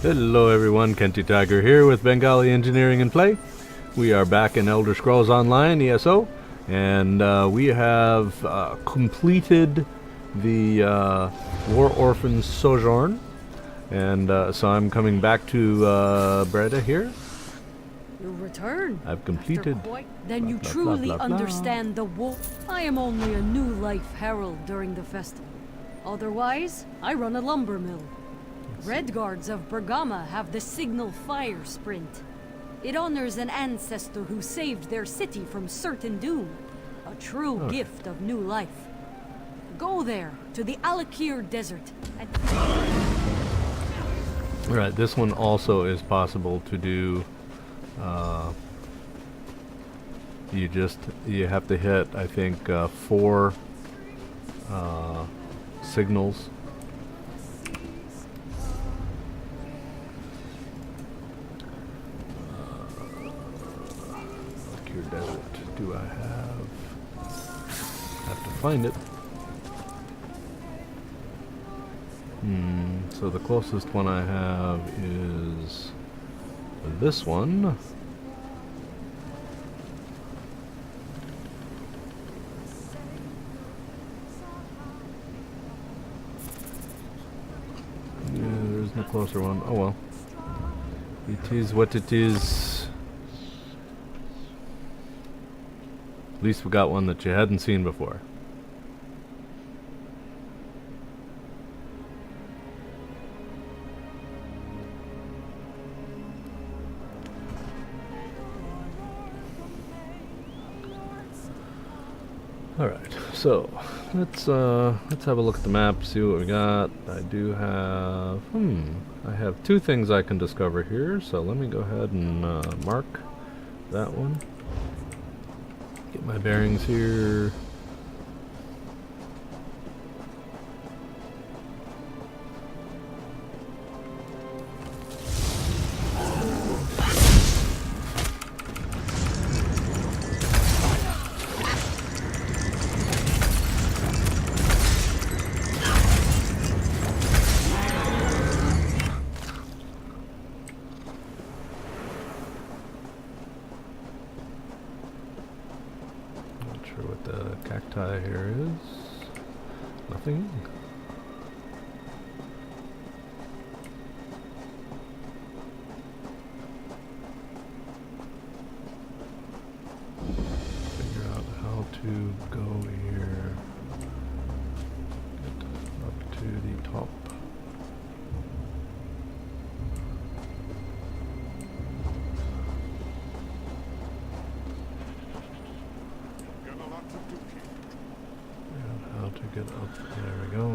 Hello everyone, Kenty Tiger here with Bengali Engineering in Play. We are back in Elder Scrolls Online, ESO, and we have completed the War Orphan's Sojourn, and so I'm coming back to Breda here. You return. I've completed. Then you truly understand the war. I am only a new life herald during the festival. Otherwise, I run a lumber mill. Red Guards of Bergama have the signal fire sprint. It honors an ancestor who saved their city from certain doom. A true gift of new life. Go there, to the Alakir Desert. Right, this one also is possible to do. You have to hit, I think, 4 signals. Desert do I have to find it. So the closest one I have is this one. Yeah, there's no closer one. Oh well. It is what it is. At least we got one that you hadn't seen before. Alright, so let's have a look at the map, see what we got. I do have I have 2 things I can discover here, so let me go ahead and mark that one. Get my bearings here. What the cacti here is. Nothing. Figure out how to go here. Get up to the top. Get up, there we go.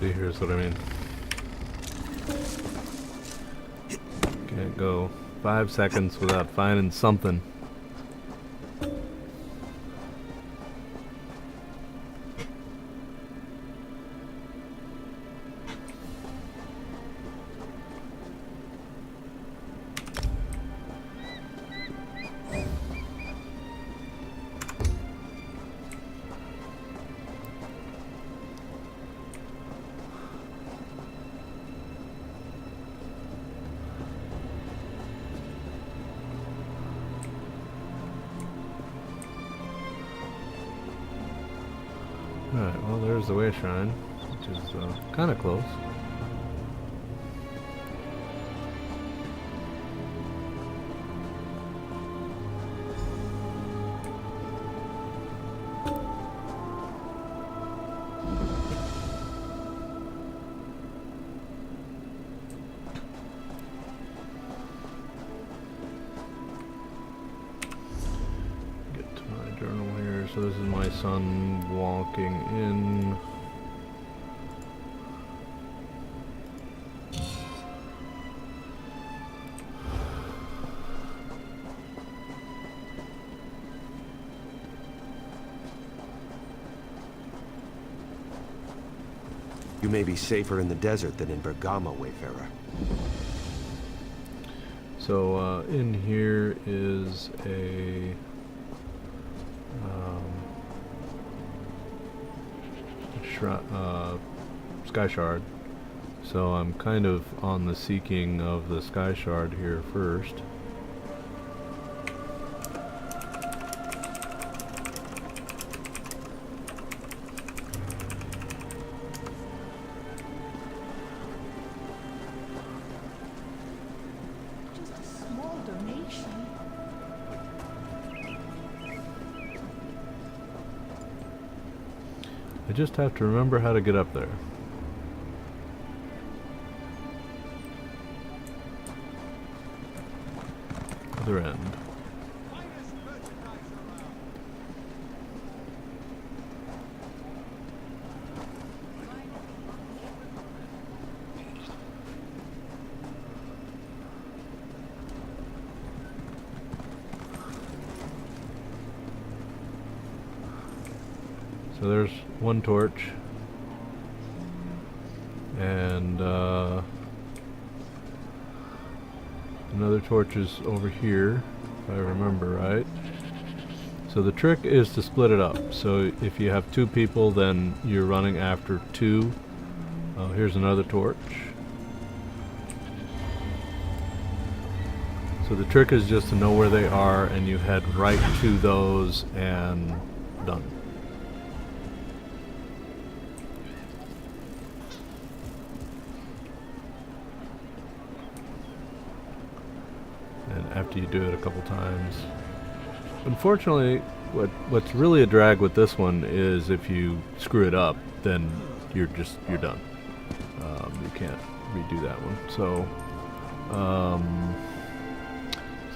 See, here's what I mean. Can't go 5 seconds without finding something. Alright, well there's the way shrine, which is kind of close. Get to my journal here. So this is my son walking in. You may be safer in the desert than in Bergamo, Wayfarer. So in here is a sky shard. So I'm kind of on the seeking of the sky shard here first. I just have to remember how to get up there. Other end. So there's one torch, and another torch is over here, if I remember right. So the trick is to split it up. So if you have 2 people, then you're running after 2. Oh, here's another torch. So the trick is just to know where they are, and you head right to those, and done. After you do it a couple times. Unfortunately, what's really a drag with this one is if you screw it up, then you're done. You can't redo that one.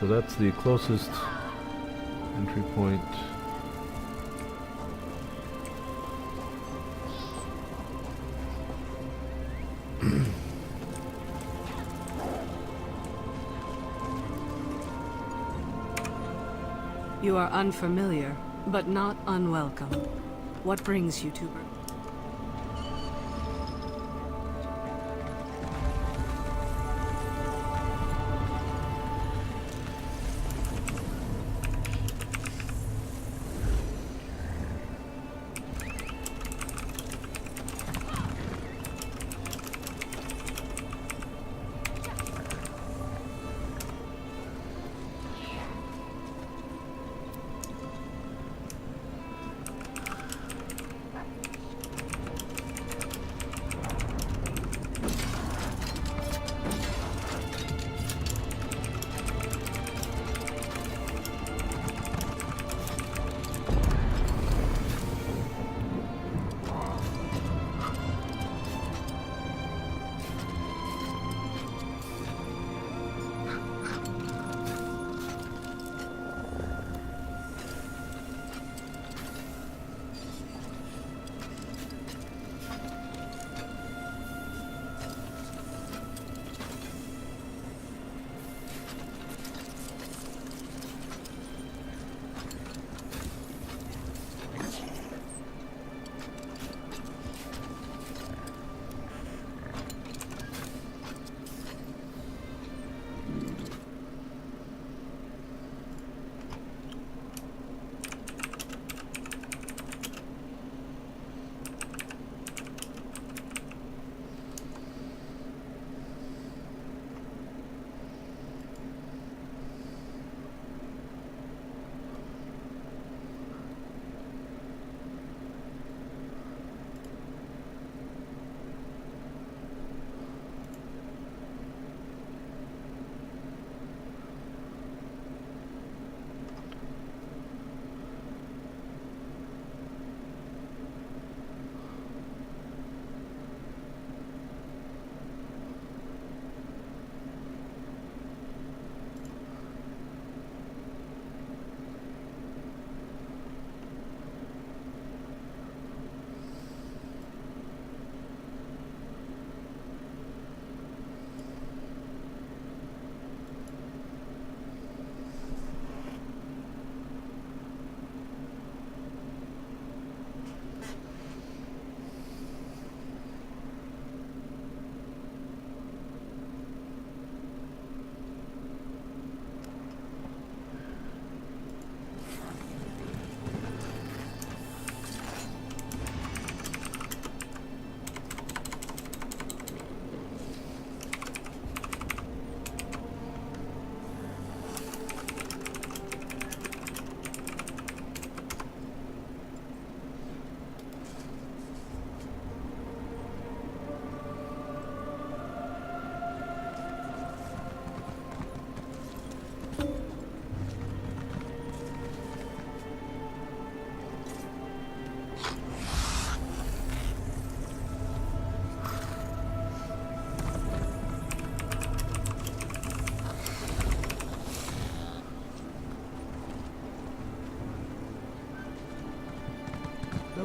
So that's the closest entry point. You are unfamiliar, but not unwelcome. What brings you to Bergamo?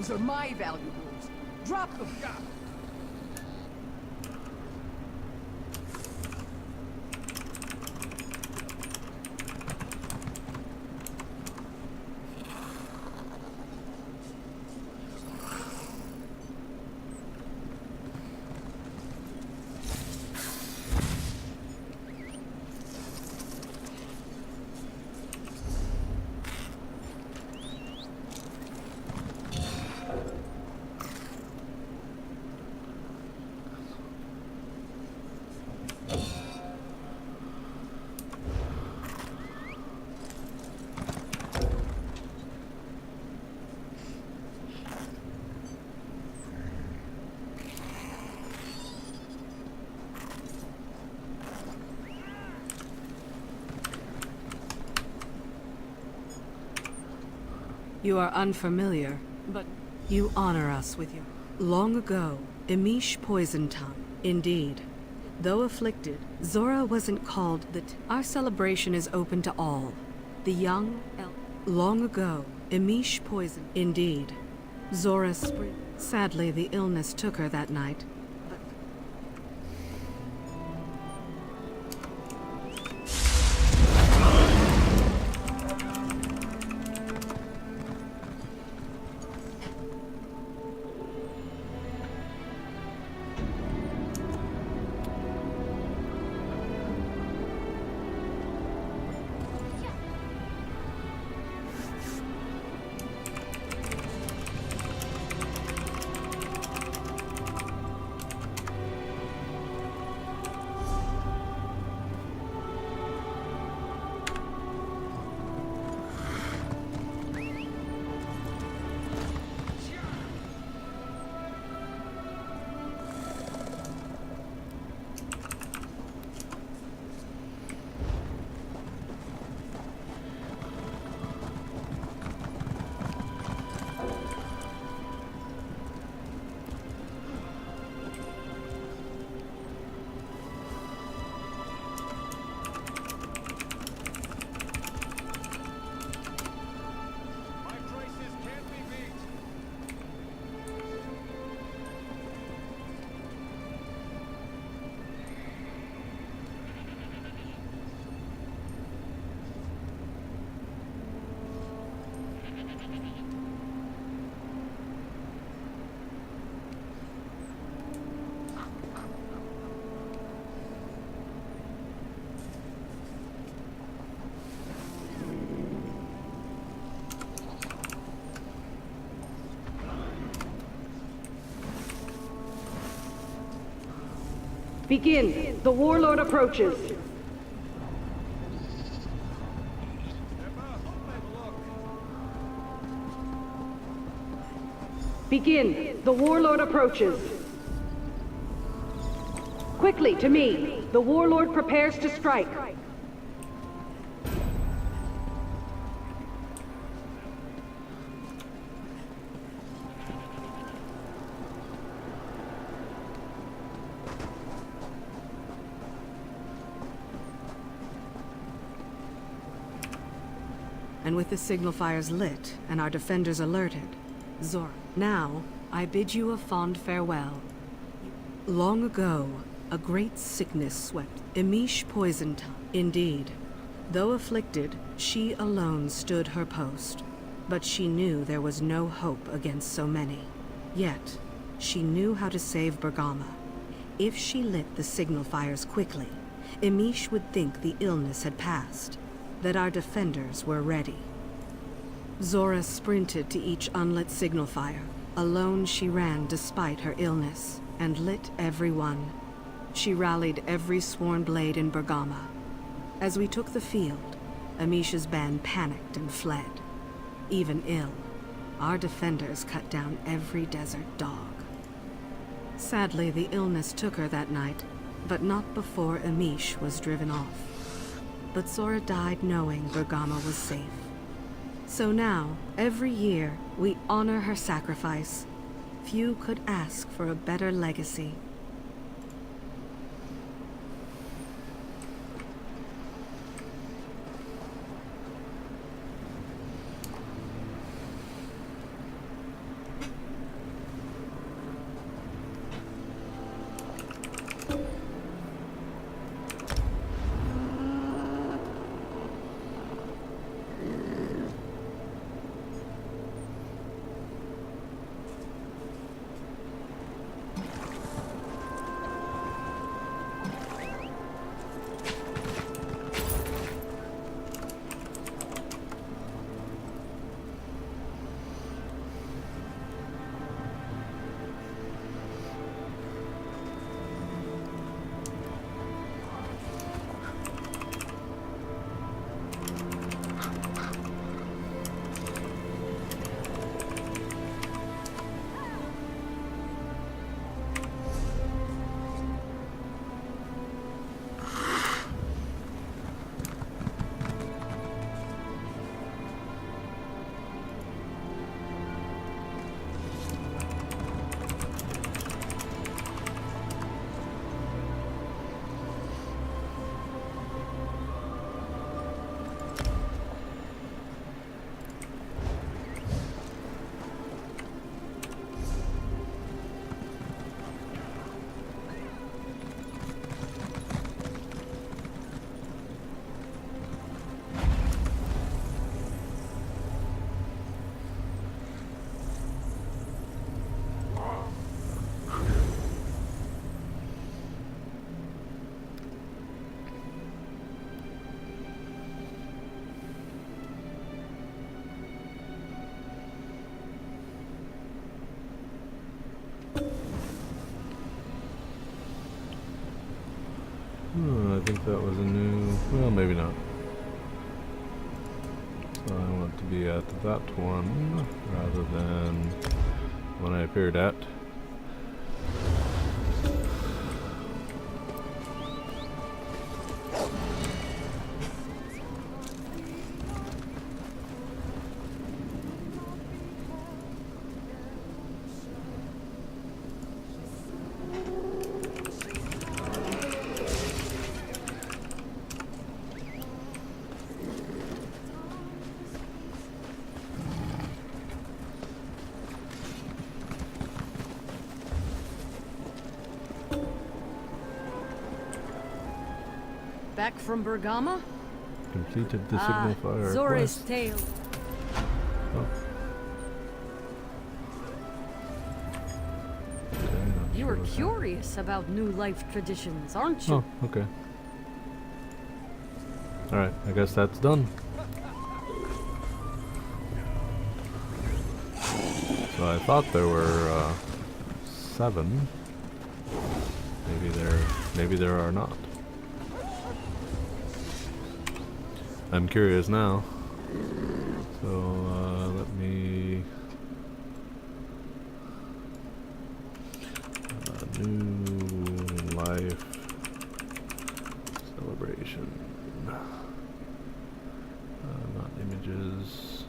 Those are my valuables. Drop them! You are unfamiliar, but you honor us with your... Long ago, Emish poisoned tongue. Indeed. Though afflicted, Zora wasn't called Our celebration is open to all. The young... Long ago, Emish poisoned... Indeed. Zora Sadly, the illness took her that night. Begin. The warlord approaches. Begin. The warlord approaches. Quickly, to me. The warlord prepares to strike. And with the signal fires lit and our defenders alerted, Zora, now I bid you a fond farewell. Long ago, a great sickness swept. Emish poisoned tongue. Indeed. Though afflicted, she alone stood her post. But she knew there was no hope against so many. Yet, she knew how to save Bergama. If she lit the signal fires quickly, Emish would think the illness had passed, that our defenders were ready. Zora sprinted to each unlit signal fire. Alone she ran despite her illness, and lit every one. She rallied every sworn blade in Bergama. As we took the field, Amish's band panicked and fled. Even ill, our defenders cut down every desert dog. Sadly, the illness took her that night, but not before Emish was driven off. But Zora died knowing Bergama was safe. So now, every year, we honor her sacrifice. Few could ask for a better legacy. I think that was a new... Well, maybe not. So I want to be at that one rather than when I appeared at. Back from Bergama? Completed the signal fire Zora's quest. tale. Oh. Okay, not You were sure what that- curious about new life traditions, aren't you? Oh, okay. Alright, I guess that's done. So I thought there were 7. Maybe there are not. I'm curious now. So let me new life celebration. Not images.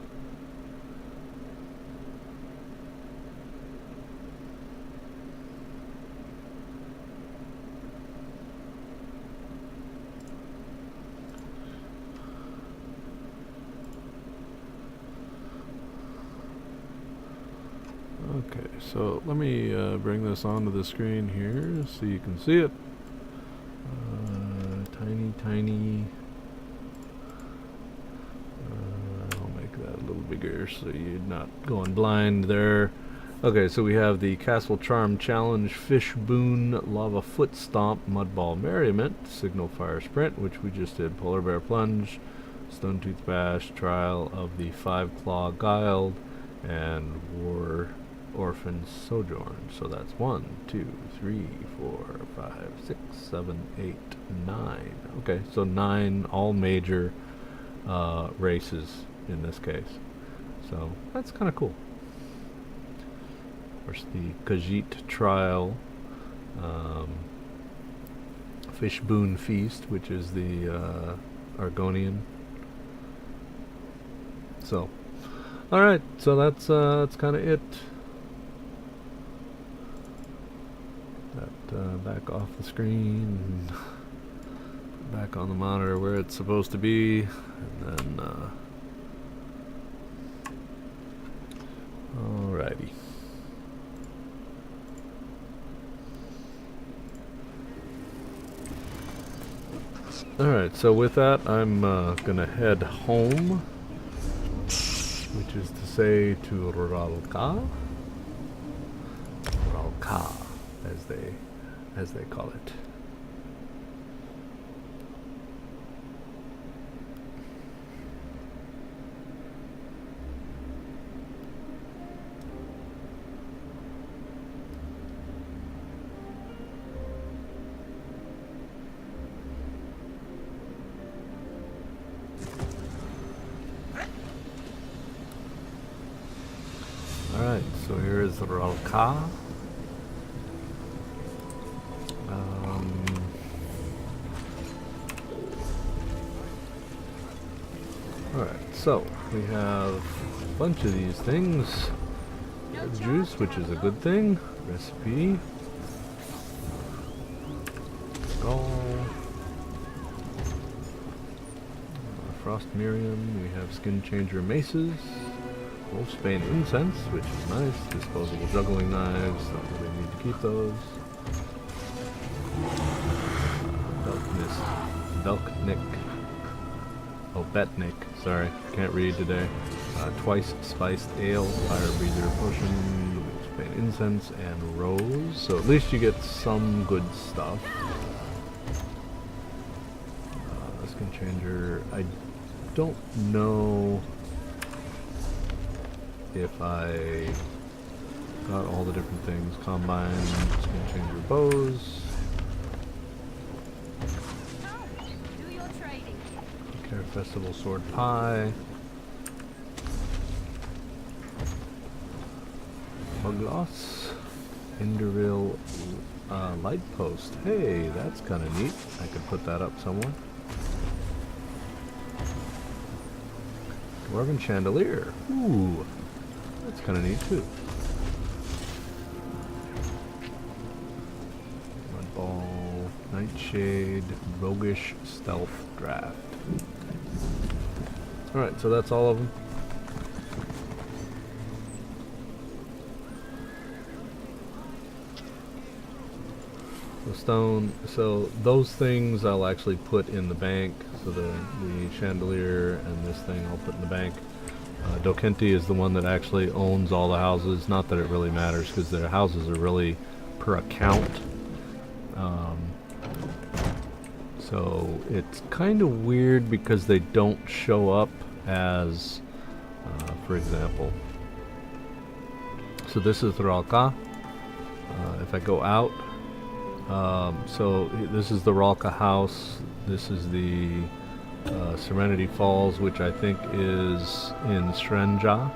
Okay, so let me bring this onto the screen here so you can see it. Tiny. I'll make that a little bigger so you're not going blind there. Okay, so we have the Castle Charm Challenge, Fish Boon, Lava Foot Stomp, Mudball Merriment, Signal Fire Sprint, which we just did, Polar Bear Plunge, Stone Tooth Bash, Trial of the Five Claw Guiled, and War Orphan Sojourn. So that's 1, 2, 3, 4, 5, 6, 7, 8, 9. Okay, so 9 all major races in this case. So that's kind of cool. Of course, the Khajiit Trial, Fish Boon Feast, which is the Argonian. So, all right. So that's kind of it. That back off the screen, back on the monitor where it's supposed to be, and then alrighty. Alright, so with that, I'm gonna head home, which is to say to Ruralka, as they call it. Alright, so here is Ruralka. Alright, so we have a bunch of these things. Juice, which is a good thing. Recipe. Gall. Frost Miriam. We have Skin Changer Maces. Wolfsbane Incense, which is nice. Disposable juggling knives. Don't really need to keep those. Velknik. Oh, Betnik. Sorry, can't read today. Twice Spiced Ale, Fire Breather Potion, Wolfsbane Incense, and Rose. So at least you get some good stuff. Skin Changer. I don't know if I got all the different things. Combine, Skin Changer Bows. Care Festival Sword Pie. Mugloss. Enderville Light Post. Hey, that's kind of neat. I could put that up somewhere. Dwarven Chandelier. Ooh, that's kind of neat too. Mud Ball. Nightshade. Roguish Stealth Draft. Alright, so that's all of them. The stone, so those things I'll actually put in the bank. So the chandelier and this thing I'll put in the bank. Dokenti is the one that actually owns all the houses. Not that it really matters because their houses are really per account. So it's kind of weird because they don't show up as, for example, so this is Ralka. If I go out, so this is the Ralka house. This is the Serenity Falls, which I think is in Srenja.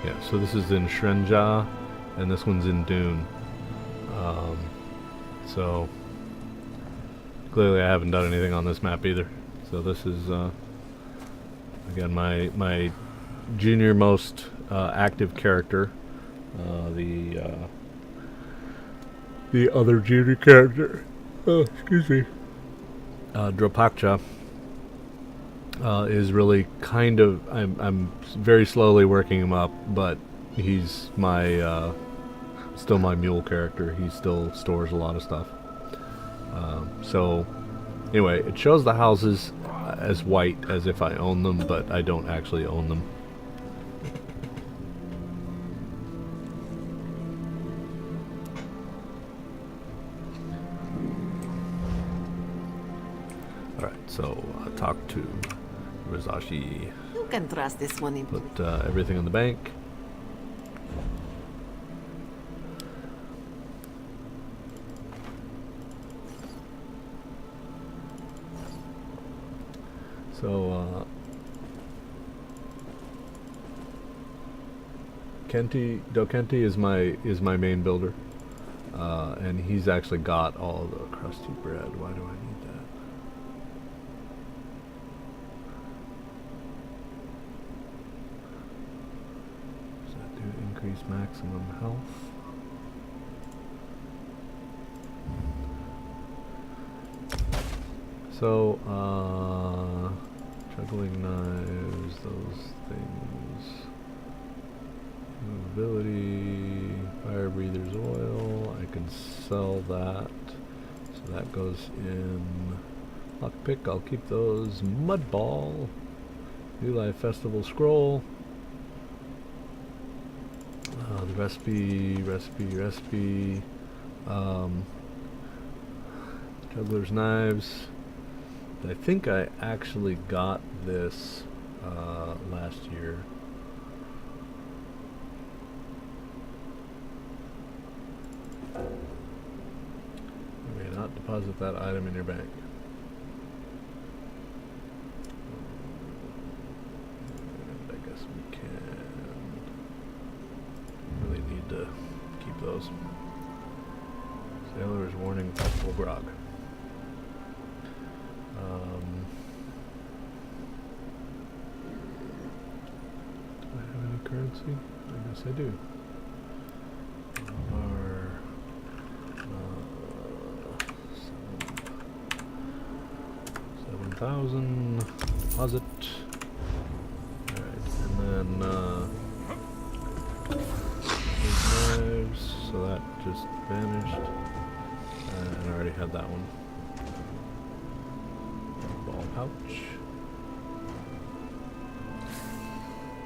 Yeah, so this is in Srenja, and this one's in Dune. So clearly I haven't done anything on this map either. So this is again my junior-most active character. The other junior character, excuse me, Dropakcha, is really kind of, I'm very slowly working him up, but he's my still my mule character. He still stores a lot of stuff. So anyway, it shows the houses as white as if I own them, but I don't actually own them. Alright, so talk to Rizashi. You can trust this one in. Put everything in the bank. So Dokenti is my main builder, and he's actually got all the crusty bread. Why do I need that? Does that do increase maximum health? So, juggling knives, those things. Movability, fire breathers oil, I can sell that. So that goes in lockpick, I'll keep those. Mud ball, New Life Festival scroll. The recipe. Juggler's knives. I think I actually got this last year. You may not deposit that item in your bank. And I guess we can. Really need to keep those. Sailor's warning, possible grog. Do I have any currency? I guess I do. 7,000 deposit. Alright, and then these knives, so that just vanished. And I already had that one. Ball pouch.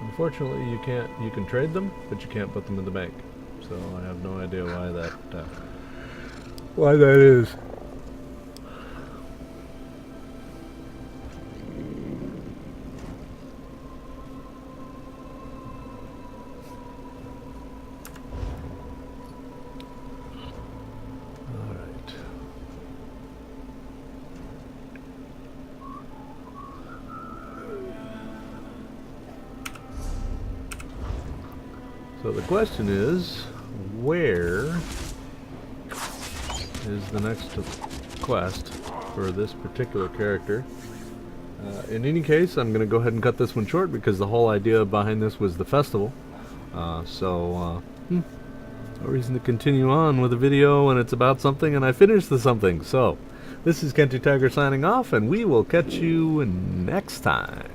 Unfortunately, you can trade them, but you can't put them in the bank. So I have no idea why that is. So the question is, where is the next quest for this particular character? In any case, I'm going to go ahead and cut this one short because the whole idea behind this was the festival. No reason to continue on with a video when it's about something and I finished the something. So, this is Cathay Tiger signing off, and we will catch you next time.